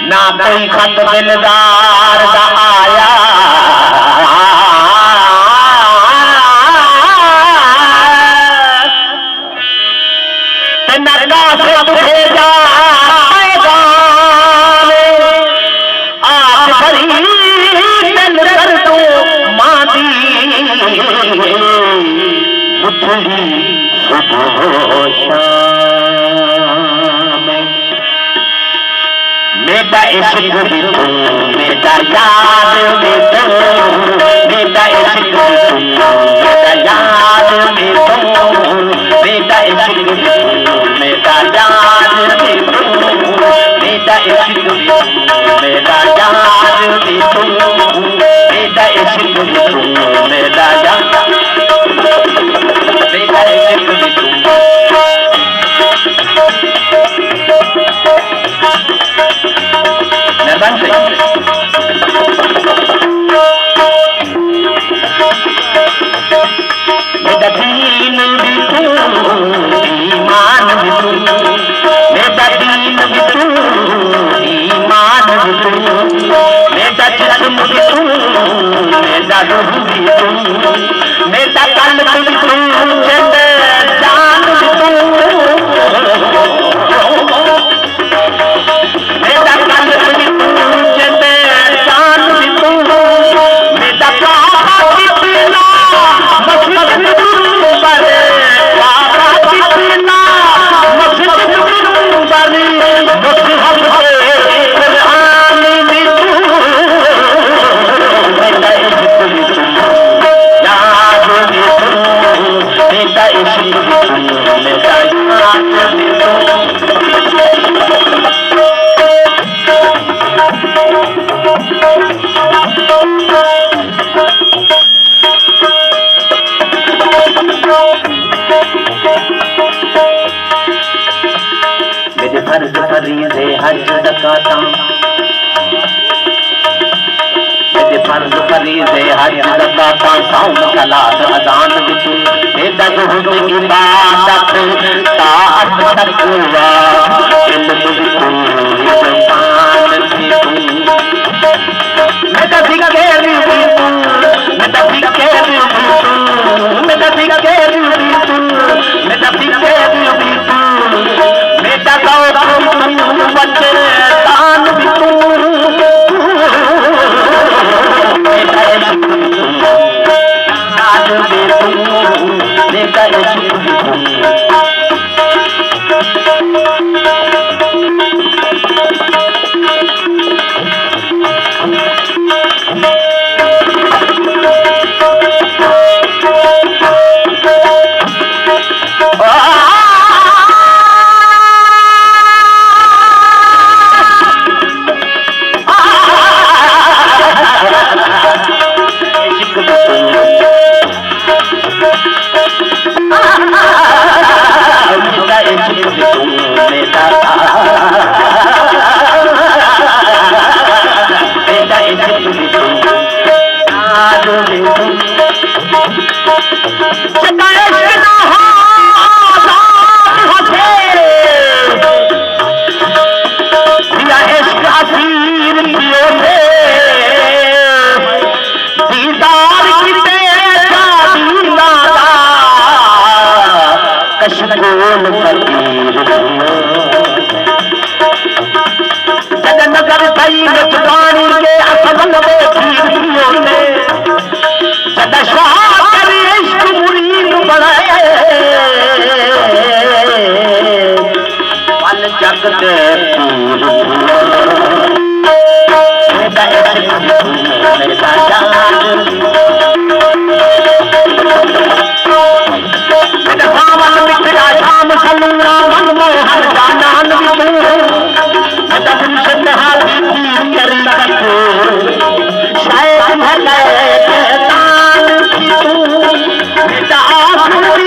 ना कोई खत दिलदार दा आया नरगा से तुझे जा आज भरी दिल कर तू मादी बुद्धि मेरा इश्क भी तू मेरा याद में तू मेरा इश्क भी तू मेरा याद में तू मेरा इश्क भी तू मेरा याद में तू मेरा इश्क भी तू मेरा याद में तू मेरा इश्क भी तू मेरा याद मेरा इश्क भी तू मेरा दीन भी तू ईमान भी तू मेरा दीन भी तू ईमान भी तू मेरा जिस्म भी तू मेरा रूह भी तू मेरा कल्ब भी तू जिंद जान भी तू मेरा कल्ब भी तू जिंद जान भी तू मेरा काबा भी तेरा मस्जिद भी तू बने काबा भी तेरा मस्जिद भी तू बने मुसहफ है कुरान भी तू मेरा इश्क भी तू याद भी तू मेरा इश्क भी तू मेरा याद भी तू मेरे फर्ज फरीज़े हज ज़कात मेरे फर्ज फरीज़े हज ज़कात सौम सलात अज़ान भी तू मेरा ज़ुहद इबादत ताअत तक़वा इल्म भी तू ईमान भी तू मेरा ज़िक्र भी तू मेरा ज़िक्र भी तू मेरा ज़िक्र भी तू मेरा ज़िक्र भी तू मेरा गौरव बच्चे दान भी तू मेरा इश्क भी तू याद भी तू मेरा इश्क भी तू नजर सही पानी के असमन में इश्क मुरीद बढ़ाए पल जग दे मेरा इश्क मेरा याद मेरा बावन मिठा शाम सलूना मन में हर जानान भी तू मेरा मुर्शिद हाथी करी तू शायद भले तान भी तू मेरा आखिरी